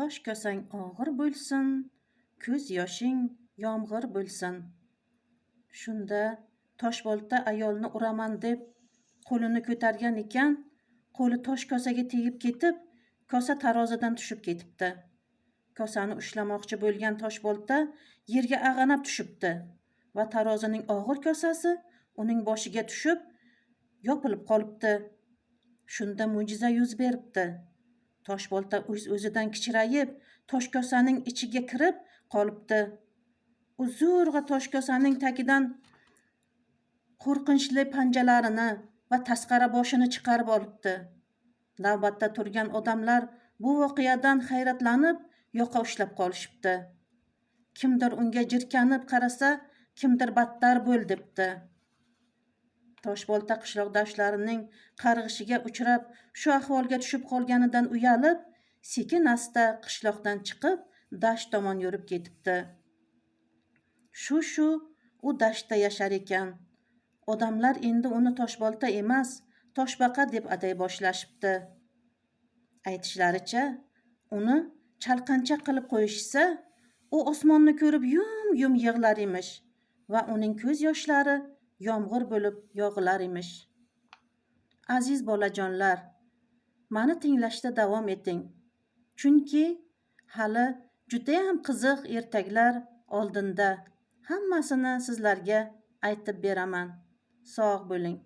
tosh kosang og'ir bo'lsin, ko'z yoshing yomg'ir bo'lsin. Shunda Toshbolta ayolni uraman deb qo'lini ko'targan ekan, qo'li tosh kosaga tegib ketib, kosa tarozidan tushib ketibdi. Kosani ushlamoqchi bo'lgan Toshbolta yerga ag'anab tushibdi va tarozining og'ir kosasi uning boshiga tushib, yopilib qolibdi. Shunda mo'jiza yuz beribdi. Toshbolta o'zidan kichrayib, tosh kosaning ichiga kirib qolibdi. U zo'rg'a tosh kosaning tagidan qo'rqinchli panjalarini va tasqara boshini chiqarib olibdi. Navbatda turgan odamlar bu voqeadan hayratlanib, yoqa ushlab qolishibdi. Kimdir unga jirkanib qarasa, kimdir battar bo'l debdi. Toshbolta qishloqdoshlarining qarg'ishiga uchrab, shu ahvolga tushib qolganidan uyalib, sekin-asta qishloqdan chiqib, dasht tomon yurib ketibdi. Shu u dashtda yashar ekan. Odamlar endi uni Toshbolta emas, Toshbaqa deb aday boshlashibdi. Aytishlaricha, uni chalqancha qilib qo'yishsa, u osmonni ko'rib yum-yum yig'lar emish va uning ko'z yoshlari yomg'ir bo'lib yog'ilar emish. Aziz bolajonlar, mani tinglashda davom eting. Chunki hali juda ham qiziq ertaklar oldinda. Hammasini sizlarga aytib beraman. Sog' bo'ling.